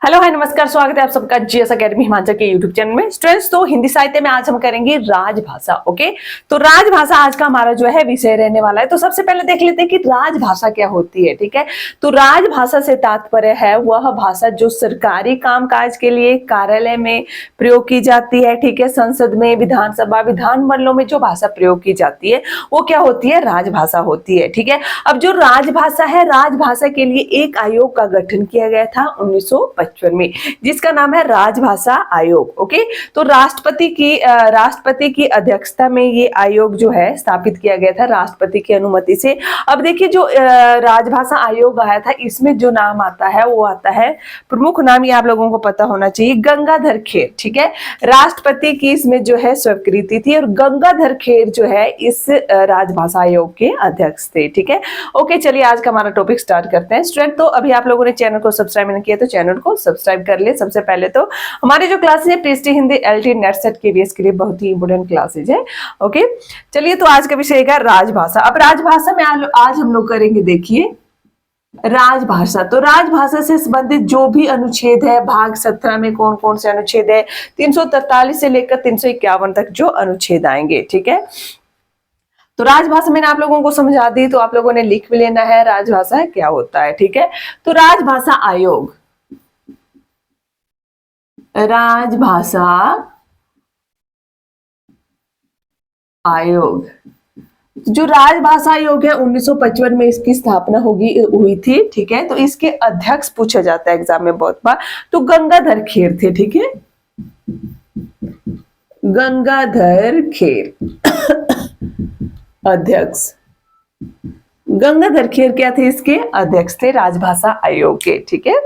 Hello hi नमस्कार, स्वागत है आप सबका जीएस एकेडमी हिमाचल के यूट्यूब चैनल में। स्टूडेंट्स, तो हिंदी साहित्य में आज हम करेंगे राजभाषा। ओके, तो राजभाषा आज का हमारा जो है विषय रहने वाला है। तो सबसे पहले देख लेते हैं कि राजभाषा क्या होती है। ठीक है, तो राजभाषा से तात्पर्य है वह भाषा जो सरकारी कामकाज के लिए कार्यालय में प्रयोग की जाती है। ठीक है, संसद में, विधानसभा, विधानमंडलों में जो भाषा प्रयोग की जाती है वो क्या होती है? राजभाषा होती है। ठीक है, अब जो राजभाषा है, राजभाषा के लिए एक आयोग का गठन किया गया था 1955 में, जिसका नाम है राजभाषा आयोग। ओके, तो राष्ट्रपति की अध्यक्षता में ये आयोग जो है स्थापित किया गया था राष्ट्रपति की अनुमति से। अब देखिए, जो राजभाषा आयोग आया था, इसमें जो नाम आता है वो आता है, प्रमुख नाम ये आप लोगों को पता होना चाहिए, गंगाधर खेर। ठीक है, राष्ट्रपति की इसमें जो है स्वीकृति थी और गंगाधर खेर जो है इस राजभाषा आयोग के अध्यक्ष थे। ठीक है, ओके, चलिए आज का हमारा टॉपिक स्टार्ट करते हैं। स्टूडेंट, तो अभी आप लोगों ने चैनल को सब्सक्राइब नहीं किया तो चैनल को सब्सक्राइब कर ले। सबसे पहले तो हमारी जो क्लासेज है PhD Hindi LT net set KVS के लिए बहुत ही इंपोर्टेंट क्लासेज है। ओके, चलिए, तो आज का विषय है राजभाषा। अब राजभाषा में आज हम लोग करेंगे, देखिए, राजभाषा। तो राजभाषा से संबंधित जो भी अनुच्छेद है, भाग 17 में कौन कौन से अनुच्छेद है, 343 से लेकर 351 तक जो अनुच्छेद आएंगे। ठीक है, तो राजभाषा मैंने आप लोगों को समझा दी, तो आप लोगों ने लिख भी लेना है राजभाषा क्या होता है। ठीक है, तो राजभाषा आयोग, राजभाषा आयोग, जो राजभाषा आयोग है 1955 में इसकी स्थापना हुई थी। ठीक है, तो इसके अध्यक्ष पूछा जाता है एग्जाम में बहुत बार, तो गंगाधर खेर थे। ठीक है, गंगाधर खेर अध्यक्ष, गंगाधर खेर क्या थे? इसके अध्यक्ष थे राजभाषा आयोग के। ठीक है,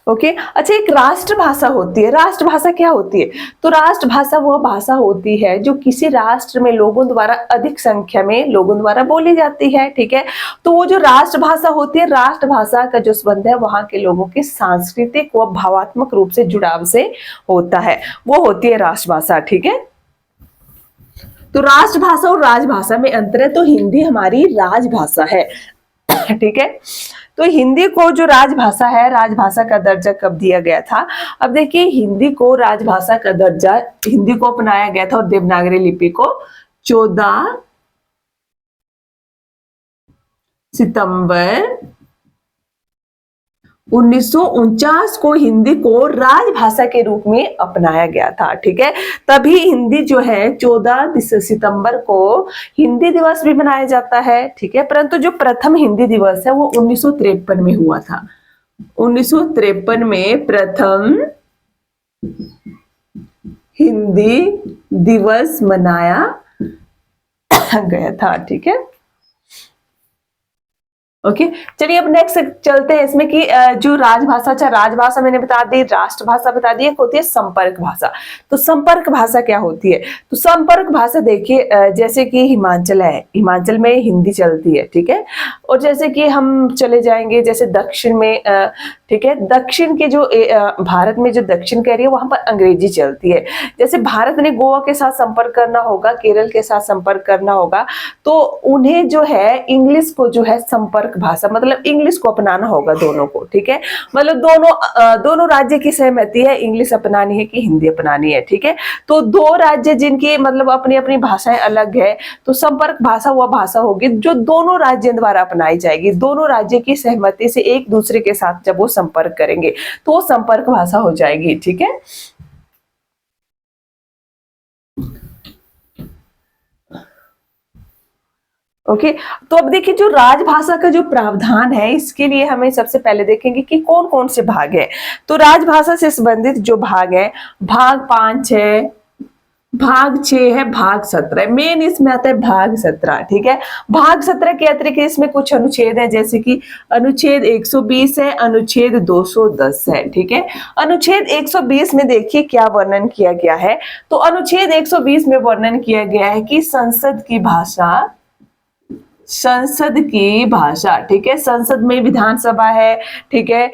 ओके, अच्छा, एक राष्ट्रभाषा होती है। राष्ट्रभाषा क्या होती है? तो राष्ट्रभाषा वह भाषा होती है जो किसी राष्ट्र में लोगों द्वारा, अधिक संख्या में लोगों द्वारा बोली जाती है। ठीक है, तो वो जो राष्ट्रभाषा होती है, राष्ट्रभाषा का जो संबंध है वहां के लोगों के सांस्कृतिक व भावात्मक रूप से जुड़ाव से होता है, वो होती है राष्ट्रभाषा। ठीक है, तो राष्ट्रभाषा और राजभाषा में अंतर है। तो हिंदी हमारी राजभाषा है। ठीक है, तो हिंदी को जो राजभाषा है, राजभाषा का दर्जा कब दिया गया था? अब देखिए, हिंदी को राजभाषा का दर्जा, हिंदी को अपनाया गया था और देवनागरी लिपि को 14 सितंबर 1949 को हिंदी को राजभाषा के रूप में अपनाया गया था। ठीक है, तभी हिंदी जो है 14 सितंबर को हिंदी दिवस भी मनाया जाता है। ठीक है, परंतु जो प्रथम हिंदी दिवस है वो 1953 में हुआ था। 1953 में प्रथम हिंदी दिवस मनाया गया था। ठीक है, ओके, चलिए अब नेक्स्ट चलते हैं इसमें कि जो राजभाषा, अच्छा, राजभाषा मैंने बता दी, राष्ट्रभाषा बता दी, एक होती है संपर्क भाषा। तो संपर्क भाषा क्या होती है? तो संपर्क भाषा देखिए, जैसे कि हिमाचल है, हिमाचल में हिंदी चलती है। ठीक है, और जैसे कि हम चले जाएंगे जैसे दक्षिण में, ठीक है, दक्षिण के जो भारत में जो दक्षिण कह रही है वहां पर अंग्रेजी चलती है। जैसे भारत ने गोवा के साथ संपर्क करना होगा, केरल के साथ संपर्क करना होगा, तो उन्हें जो है इंग्लिश को जो है संपर्क भाषा, मतलब इंग्लिश को अपनाना होगा दोनों को। ठीक है, मतलब दोनों राज्य की सहमति है, इंग्लिश अपनानी है कि हिंदी अपनानी है। ठीक है, तो दो राज्य जिनकी मतलब अपनी अपनी भाषाएं अलग है, तो संपर्क भाषा वह भाषा होगी जो दोनों राज्यों द्वारा अपनाई जाएगी। दोनों राज्य की सहमति से एक दूसरे के साथ जब वो संपर्क करेंगे तो वो संपर्क भाषा हो जाएगी। ठीक है, ओके, तो अब देखिए, जो राजभाषा का जो प्रावधान है इसके लिए हमें सबसे पहले देखेंगे कि कौन कौन से भाग है। तो राजभाषा से संबंधित जो भाग है, भाग 5 है, भाग 6 है, भाग 17, मेन इसमें आता है भाग 17। ठीक है, भाग 17 के अतिरिक्त इसमें कुछ अनुच्छेद है, जैसे कि अनुच्छेद 120 है, अनुच्छेद 210 है। ठीक है, अनुच्छेद 120 में देखिए क्या वर्णन किया गया है। तो अनुच्छेद 120 में वर्णन किया गया है कि संसद की भाषा संसद की भाषा, ठीक है। संसद में विधानसभा है, ठीक है,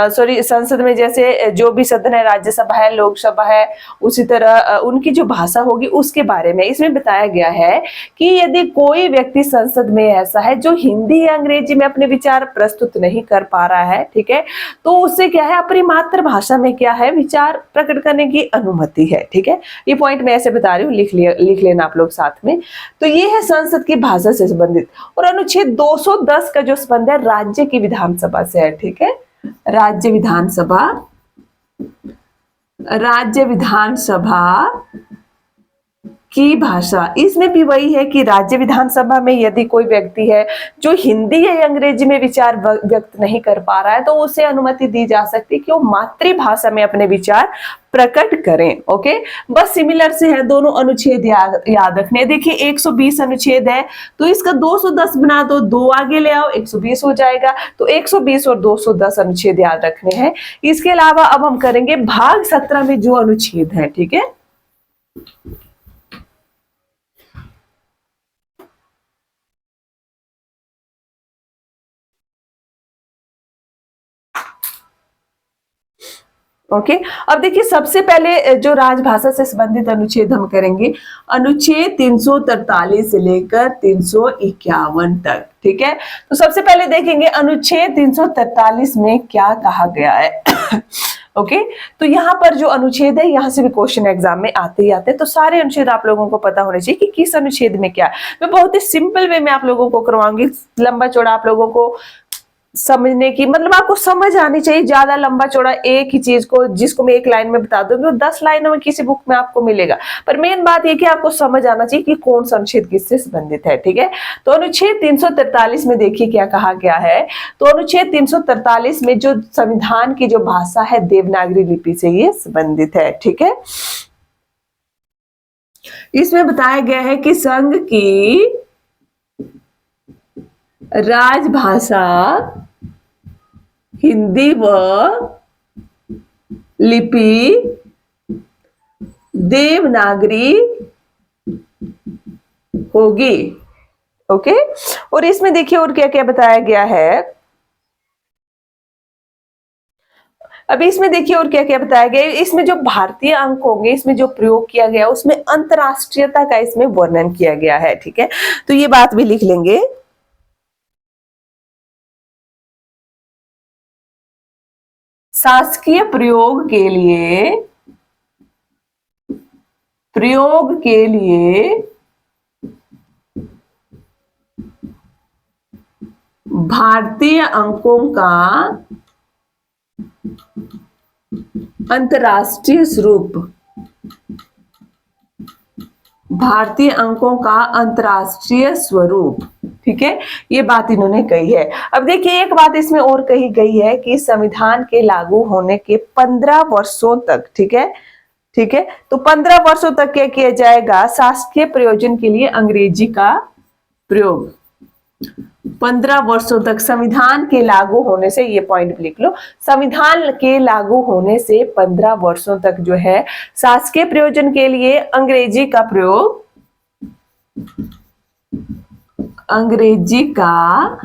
सॉरी संसद में जैसे जो भी सदन है, राज्यसभा है, लोकसभा है, उसी तरह उनकी जो भाषा होगी उसके बारे में इसमें बताया गया है कि यदि कोई व्यक्ति संसद में ऐसा है जो हिंदी या अंग्रेजी में अपने विचार प्रस्तुत नहीं कर पा रहा है, ठीक है, तो उससे क्या है, अपनी मातृभाषा में क्या है, विचार प्रकट करने की अनुमति है, ठीक है। ये पॉइंट मैं ऐसे बता रही हूँ, लिख लेना आप लोग साथ में। तो ये है संसद की भाषा से संबंधित। और अनुच्छेद 210 का जो संबंध है राज्य की विधानसभा से है, ठीक है। राज्य विधानसभा, राज्य विधानसभा की भाषा, इसमें भी वही है कि राज्य विधानसभा में यदि कोई व्यक्ति है जो हिंदी या अंग्रेजी में विचार व्यक्त नहीं कर पा रहा है, तो उसे अनुमति दी जा सकती है कि वो मातृभाषा में अपने विचार प्रकट करें। ओके, बस सिमिलर से है, दोनों अनुच्छेद याद रखने। देखिए 120 अनुच्छेद है, तो इसका 210 बना दो, 2 आगे ले आओ, 120 हो जाएगा। तो 120 और 210 अनुच्छेद याद रखने हैं। इसके अलावा अब हम करेंगे भाग 17 में जो अनुच्छेद है, ठीक है। ओके, अब देखिए सबसे पहले जो राजभाषा से संबंधित अनुच्छेद हम करेंगे, अनुच्छेद 343 से लेकर 351 तक, ठीक है। तो सबसे पहले देखेंगे अनुच्छेद 343 में क्या कहा गया है। ओके, तो यहाँ पर जो अनुच्छेद है, यहाँ से भी क्वेश्चन एग्जाम में आते ही आते हैं, तो सारे अनुच्छेद आप लोगों को पता होने चाहिए कि किस अनुच्छेद में क्या है। मैं बहुत ही सिंपल वे में आप लोगों को करवाऊंगी, लंबा चौड़ा आप लोगों को समझने की, मतलब आपको समझ आनी चाहिए। ज्यादा लंबा चौड़ा एक ही चीज को, जिसको मैं एक लाइन में बता दूंगी, वो 10 लाइनों में किसी बुक में आपको मिलेगा। पर मेन बात ये कि आपको समझ आना चाहिए कि कौन सा अनुच्छेद किससे संबंधित है, ठीक है। तो अनुच्छेद 343 में देखिए क्या कहा गया है। तो अनुच्छेद 343 में जो संविधान की जो भाषा है देवनागरी लिपि से ये संबंधित है, ठीक है। इसमें बताया गया है कि संघ की राजभाषा हिंदी व लिपि देवनागरी होगी। ओके, और इसमें देखिए और क्या क्या बताया गया है। अभी इसमें देखिए और क्या क्या बताया गया है। इसमें जो भारतीय अंक होंगे, इसमें जो प्रयोग किया गया उसमें अंतरराष्ट्रीयता का इसमें वर्णन किया गया है, ठीक है। तो ये बात भी लिख लेंगे। शासकीय प्रयोग के लिए भारतीय अंकों का अंतरराष्ट्रीय स्वरूप, भारतीय अंकों का अंतरराष्ट्रीय स्वरूप, ठीक है। ये बात इन्होंने कही है। अब देखिए एक बात इसमें और कही गई है कि संविधान के लागू होने के 15 वर्षों तक, ठीक है, ठीक है, तो 15 वर्षों तक क्या किया जाएगा, शासकीय प्रयोजन के लिए अंग्रेजी का प्रयोग। 15 वर्षों तक संविधान के लागू होने से, ये पॉइंट लिख लो, संविधान के लागू होने से 15 वर्षों तक जो है शासकीय प्रयोजन के लिए अंग्रेजी का प्रयोग, अंग्रेजी का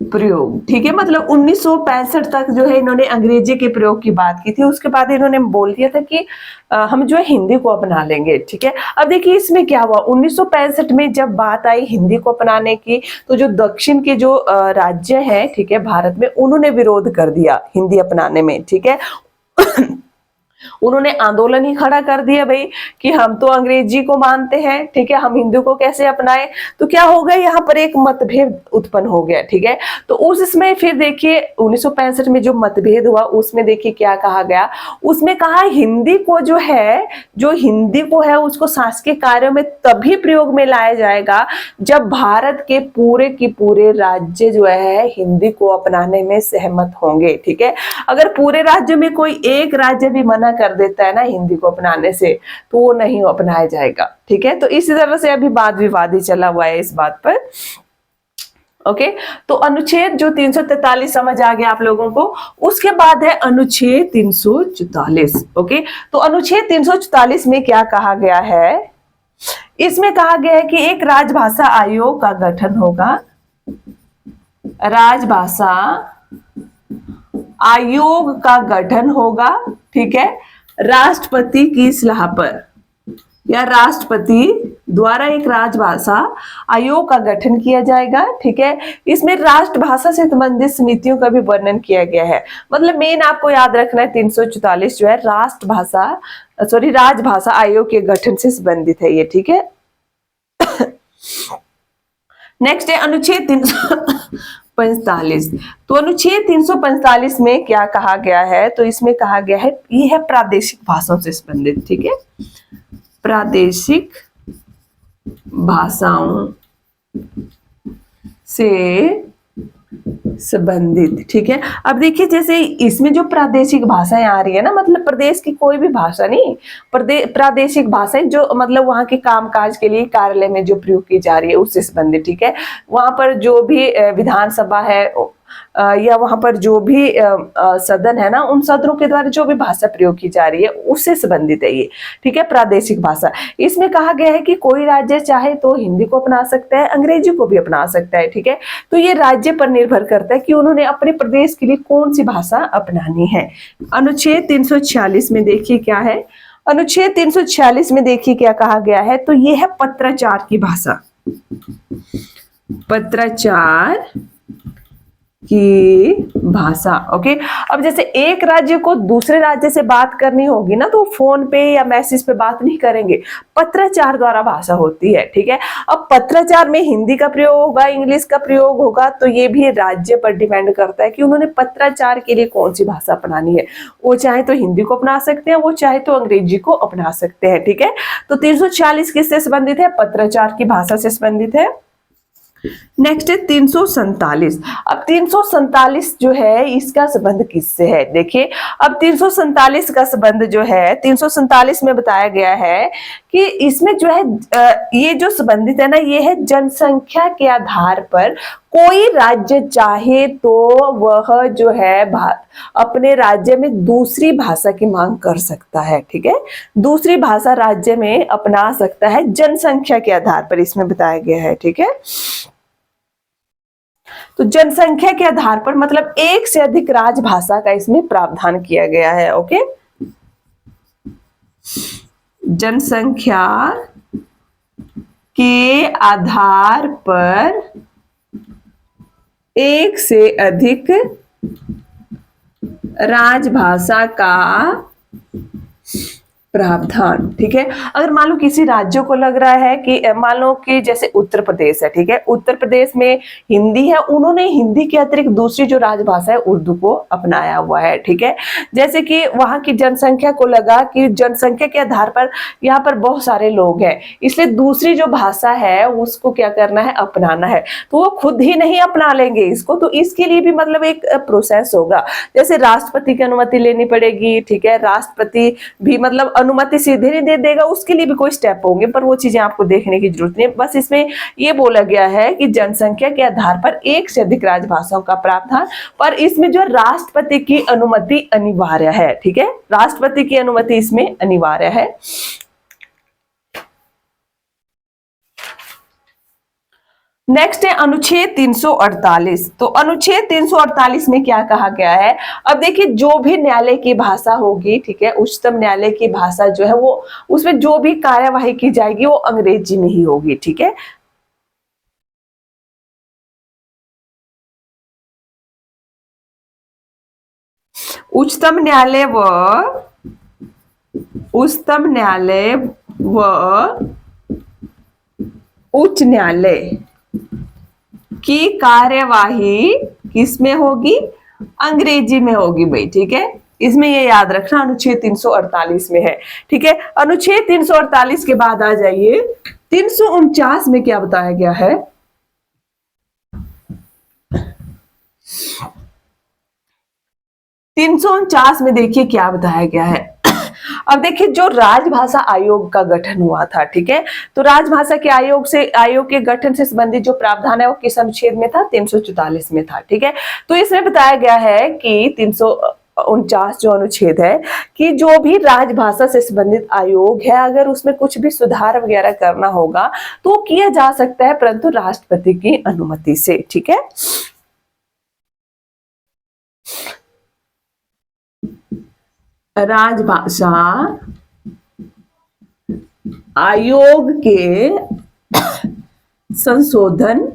प्रयोग, ठीक है। मतलब 1965 तक जो है इन्होंने अंग्रेजी के प्रयोग की बात की थी। उसके बाद इन्होंने बोल दिया था कि हम जो है हिंदी को अपना लेंगे, ठीक है। अब देखिए इसमें क्या हुआ, 1965 में जब बात आई हिंदी को अपनाने की, तो जो दक्षिण के जो राज्य हैं, ठीक है, भारत में, उन्होंने विरोध कर दिया हिंदी अपनाने में, ठीक है। उन्होंने आंदोलन ही खड़ा कर दिया भाई कि हम तो अंग्रेजी को मानते हैं, ठीक है, हम हिंदी को कैसे अपनाएं। तो क्या हो गया, यहाँ पर एक मतभेद उत्पन्न हो गया, ठीक है। तो उसमें फिर देखिए 1965 में जो मतभेद हुआ उसमें देखिए क्या कहा गया, उसमें कहा हिंदी को जो है, जो हिंदी को है उसको शासकीय कार्यों में तभी प्रयोग में लाया जाएगा जब भारत के पूरे राज्य जो है हिंदी को अपनाने में सहमत होंगे, ठीक है। अगर पूरे राज्य में कोई एक राज्य भी मना कर देता है ना हिंदी को अपनाने से, तो वो नहीं अपनाया जाएगा, ठीक है। तो इसी तरह से अभी वाद विवाद ही चला हुआ है इस बात पर। ओके, तो अनुच्छेद जो 343 समझ आ गया आप लोगों को। उसके बाद है अनुच्छेद 344। ओके, तो अनुच्छेद 344 में क्या कहा गया है, इसमें कहा गया है कि एक राजभाषा आयोग का गठन होगा, राजभाषा आयोग का गठन होगा, ठीक है, राष्ट्रपति की सलाह पर या राष्ट्रपति द्वारा एक राजभाषा आयोग का गठन किया जाएगा, ठीक है। इसमें राष्ट्रभाषा से संबंधित समितियों का भी वर्णन किया गया है। मतलब मेन आपको याद रखना है 344 जो है राजभाषा आयोग के गठन से संबंधित है ये, ठीक है। नेक्स्ट है अनुच्छेद 345। तो अनुच्छेद 345 में क्या कहा गया है, तो इसमें कहा गया है ये है प्रादेशिक भाषाओं से संबंधित, ठीक है, प्रादेशिक भाषाओं से संबंधित, ठीक है। अब देखिए जैसे इसमें जो प्रादेशिक भाषाएं आ रही है ना, मतलब प्रदेश की कोई भी भाषा नहीं, प्रादेशिक भाषाएं जो मतलब वहां के कामकाज के लिए कार्यालय में जो प्रयोग की जा रही है उससे संबंधित, ठीक है। वहां पर जो भी विधानसभा है या वहां पर जो भी सदन है ना, उन सदनों के द्वारा जो भी भाषा प्रयोग की जा रही है उससे संबंधित है ये, ठीक है, प्रादेशिक भाषा। इसमें कहा गया है कि कोई राज्य चाहे तो हिंदी को अपना सकता है, अंग्रेजी को भी अपना सकता है, ठीक है। तो ये राज्य पर निर्भर करता है कि उन्होंने अपने प्रदेश के लिए कौन सी भाषा अपनानी है। अनुच्छेद 346 में देखिए क्या है, अनुच्छेद 346 में देखिए क्या कहा गया है, तो ये है पत्राचार की भाषा, पत्राचार की भाषा, ओके। अब जैसे एक राज्य को दूसरे राज्य से बात करनी होगी ना, तो फोन पे या मैसेज पे बात नहीं करेंगे, पत्राचार द्वारा भाषा होती है, ठीक है। अब पत्राचार में हिंदी का प्रयोग होगा, इंग्लिश का प्रयोग होगा, तो ये भी राज्य पर डिपेंड करता है कि उन्होंने पत्राचार के लिए कौन सी भाषा अपनानी है। वो चाहे तो हिंदी को अपना सकते हैं, वो चाहे तो अंग्रेजी को अपना सकते हैं, ठीक है। तो 346 किससे संबंधित है, पत्राचार की भाषा से संबंधित है। नेक्स्ट है 347। अब 347 जो है इसका संबंध किससे है, देखिए अब 347 का संबंध जो है 347 में बताया गया है कि इसमें जो है ये जो संबंधित है ना, ये है जनसंख्या के आधार पर कोई राज्य चाहे तो वह जो है अपने राज्य में दूसरी भाषा की मांग कर सकता है, ठीक है, दूसरी भाषा राज्य में अपना सकता है जनसंख्या के आधार पर, इसमें बताया गया है, ठीक है। तो जनसंख्या के आधार पर मतलब एक से अधिक राजभाषा का इसमें प्रावधान किया गया है, ओके। जनसंख्या के आधार पर एक से अधिक राजभाषा का प्रावधान, ठीक है। अगर मान लो किसी राज्य को लग रहा है कि मान लो कि जैसे उत्तर प्रदेश है, ठीक है, उत्तर प्रदेश में हिंदी है, उन्होंने हिंदी के अतिरिक्त दूसरी जो राजभाषा है उर्दू को अपनाया हुआ है, ठीक है। जैसे कि वहां की जनसंख्या को लगा कि जनसंख्या के आधार पर यहाँ पर बहुत सारे लोग हैं, इसलिए दूसरी जो भाषा है उसको क्या करना है, अपनाना है, तो वो खुद ही नहीं अपना लेंगे इसको, तो इसके लिए भी मतलब एक प्रोसेस होगा, जैसे राष्ट्रपति की अनुमति लेनी पड़ेगी, ठीक है। राष्ट्रपति भी मतलब अनुमति सीधे नहीं दे देगा, उसके लिए भी कोई स्टेप होंगे, पर वो चीजें आपको देखने की जरूरत नहीं है। बस इसमें ये बोला गया है कि जनसंख्या के आधार पर एक से अधिक राजभाषाओं का प्रावधान, पर इसमें जो राष्ट्रपति की अनुमति अनिवार्य है, ठीक है, राष्ट्रपति की अनुमति इसमें अनिवार्य है। नेक्स्ट है अनुच्छेद 348। तो अनुच्छेद 348 में क्या कहा गया है, अब देखिए जो भी न्यायालय की भाषा होगी, ठीक है, उच्चतम न्यायालय की भाषा जो है वो उसमें जो भी कार्यवाही की जाएगी वो अंग्रेजी में ही होगी, ठीक है। उच्चतम न्यायालय व उच्च न्यायालय की कार्यवाही किसमें होगी, अंग्रेजी में होगी भाई, ठीक है। इसमें ये याद रखना अनुच्छेद 348 में है, ठीक है। अनुच्छेद 348 के बाद आ जाइए 349 में क्या बताया गया है, 349 में देखिए क्या बताया गया है। अब देखिए जो राजभाषा आयोग का गठन हुआ था, ठीक है, तो राजभाषा के आयोग के गठन से संबंधित जो प्रावधान है वो किस अनुच्छेद में था, 344 में था, ठीक है। तो इसमें बताया गया है कि 49 जो अनुच्छेद है कि जो भी राजभाषा से संबंधित आयोग है, अगर उसमें कुछ भी सुधार वगैरह करना होगा तो वो किया जा सकता है, परंतु राष्ट्रपति की अनुमति से। ठीक है, राजभाषा आयोग के संशोधन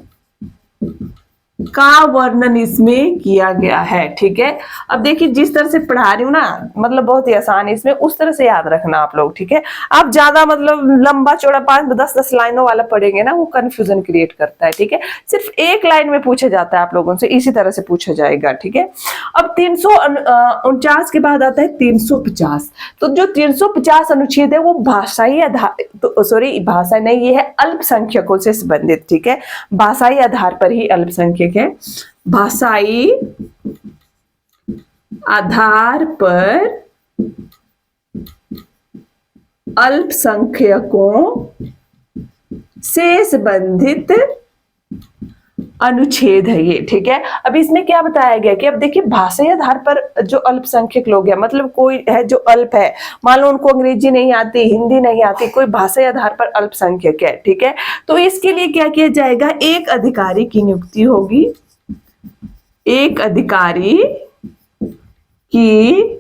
का वर्णन इसमें किया गया है। ठीक है, अब देखिए जिस तरह से पढ़ा रही हूँ ना, मतलब बहुत ही आसान है, इसमें उस तरह से याद रखना आप लोग। ठीक है, आप ज्यादा मतलब लंबा चौड़ा 5-10 लाइनों वाला पढ़ेंगे ना, वो कंफ्यूजन क्रिएट करता है। ठीक है, सिर्फ एक लाइन में पूछा जाता है आप लोगों से, इसी तरह से पूछा जाएगा। ठीक है, अब 349 के बाद आता है 350। तो जो 350 अनुच्छेद है वो भाषाई आधार, तो सॉरी भाषा नहीं, ये है अल्पसंख्यकों से संबंधित। ठीक है, भाषाई आधार पर ही अल्पसंख्यक है, भाषाई आधार पर अल्पसंख्यकों से संबंधित अनुच्छेद है ये। ठीक है, अब इसमें क्या बताया गया कि अब देखिए भाषाई आधार पर जो अल्पसंख्यक लोग हैं, मतलब कोई है जो अल्प है, मान लो उनको अंग्रेजी नहीं आती, हिंदी नहीं आती, कोई भाषाई आधार पर अल्पसंख्यक है। ठीक है, तो इसके लिए क्या किया जाएगा, एक अधिकारी की नियुक्ति होगी, एक अधिकारी की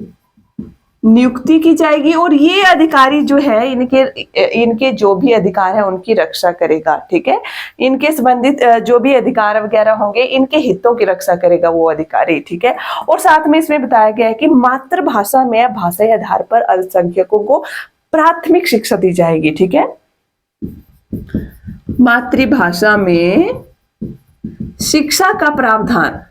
नियुक्ति की जाएगी और ये अधिकारी जो है इनके जो भी अधिकार है उनकी रक्षा करेगा। ठीक है, इनके संबंधित जो भी अधिकार वगैरह होंगे इनके हितों की रक्षा करेगा वो अधिकारी। ठीक है, और साथ में इसमें बताया गया है कि मातृभाषा में भाषाई आधार पर अल्पसंख्यकों को प्राथमिक शिक्षा दी जाएगी। ठीक है, मातृभाषा में शिक्षा का प्रावधान,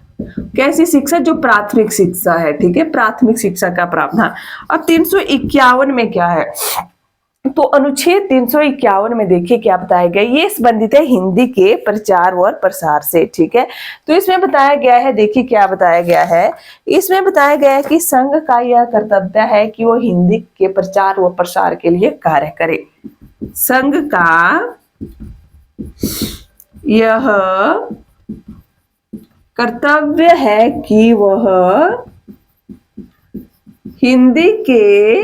कैसी शिक्षा, जो प्राथमिक शिक्षा है। ठीक है, प्राथमिक शिक्षा का प्रावधान। अब 351 में क्या है, तो अनुच्छेद 351 में देखिए क्या बताया गया, ये संबंधित है हिंदी के प्रचार और प्रसार से। ठीक है, तो इसमें बताया गया है, देखिए क्या बताया गया है, इसमें बताया गया है कि संघ का यह कर्तव्य है कि वो हिंदी के प्रचार व प्रसार के लिए कार्य करे। संघ का यह कर्तव्य है कि वह हिंदी के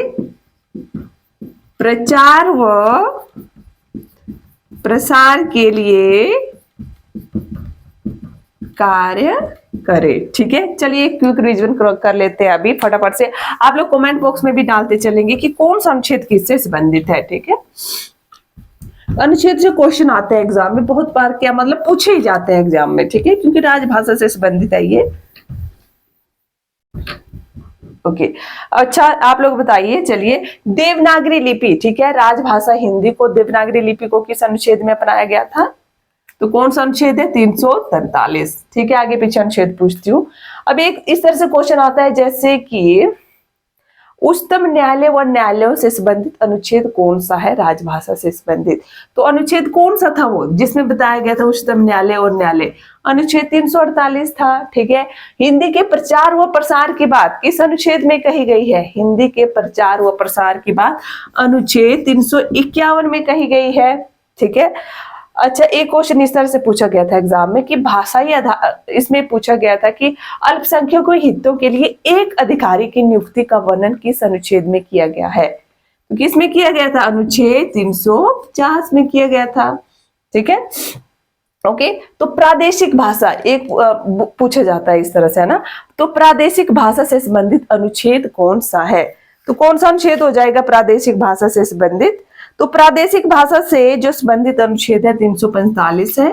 प्रचार व प्रसार के लिए कार्य करे। ठीक है, चलिए एक क्विक रिवीजन कर लेते हैं अभी फटाफट से। आप लोग कमेंट बॉक्स में भी डालते चलेंगे कि कौन सा अनुच्छेद किससे संबंधित है। ठीक है, अनुच्छेद से क्वेश्चन आते हैं एग्जाम में बहुत बार, क्या मतलब पूछे ही जाते हैं एग्जाम में। ठीक है, क्योंकि राजभाषा से संबंधित है ये। ओके, अच्छा आप लोग बताइए, चलिए देवनागरी लिपि, ठीक है, राजभाषा हिंदी को देवनागरी लिपि को किस अनुच्छेद में अपनाया गया था, तो कौन सा अनुच्छेद है, 343। ठीक है, आगे पीछे अनुच्छेद पूछती हूँ। अब एक इस तरह से क्वेश्चन आता है जैसे कि उच्चतम न्यायालय व न्यायालयों से संबंधित अनुच्छेद कौन सा है, राजभाषा से संबंधित, तो अनुच्छेद कौन सा था वो जिसमें बताया गया था उच्चतम न्यायालय और न्यायालय, अनुच्छेद 348 था। ठीक है, हिंदी के प्रचार व प्रसार की बात किस अनुच्छेद में कही गई है, हिंदी के प्रचार व प्रसार की बात अनुच्छेद 351 में कही गई है। ठीक है, अच्छा एक क्वेश्चन इस तरह से पूछा गया था एग्जाम में कि भाषाई आधार, इसमें पूछा गया था कि अल्पसंख्यकों के हितों के लिए एक अधिकारी की नियुक्ति का वर्णन किस अनुच्छेद में किया गया है, तो किस में किया गया था, अनुच्छेद 350 में किया गया था। ठीक है, ओके, तो प्रादेशिक भाषा एक पूछा जाता है इस तरह से, है ना, तो प्रादेशिक भाषा से संबंधित अनुच्छेद कौन सा है, तो कौन सा अनुच्छेद हो जाएगा प्रादेशिक भाषा से संबंधित, तो प्रादेशिक भाषा से जो संबंधित अनुच्छेद है 345 है।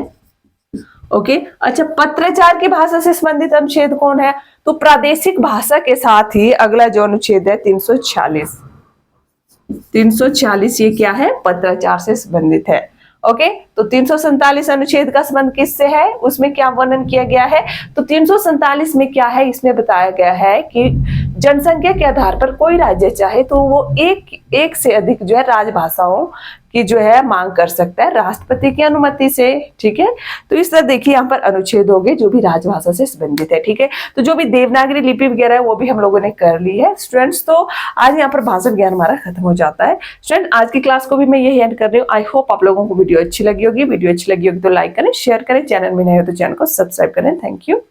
ओके, अच्छा पत्राचार की भाषा से संबंधित अनुच्छेद कौन है, तो प्रादेशिक भाषा के साथ ही अगला जो अनुच्छेद है 346। 346 ये क्या है, पत्राचार से संबंधित है। ओके, तो 347 अनुच्छेद का संबंध किससे है, उसमें क्या वर्णन किया गया है, तो 347 में क्या है, इसमें बताया गया है कि जनसंख्या के आधार पर कोई राज्य चाहे तो वो एक से अधिक जो है राजभाषाओं की जो है मांग कर सकता है राष्ट्रपति की अनुमति से। ठीक है, तो इस तरह देखिए यहाँ पर अनुच्छेद हो गए जो भी राजभाषा से संबंधित है। ठीक है, तो जो भी देवनागरी लिपि वगैरह है वो भी हम लोगों ने कर ली है स्टूडेंट्स। तो आज यहाँ पर भाषा ज्ञान हमारा खत्म हो जाता है स्टूडेंट। आज की क्लास को भी मैं यही एंड कर रही हूँ। आई होप आप लोगों को वीडियो अच्छी लगी होगी। वीडियो अच्छी लगी होगी तो लाइक करें, शेयर करें, चैनल में नए हो तो चैनल को सब्सक्राइब करें। Thank you.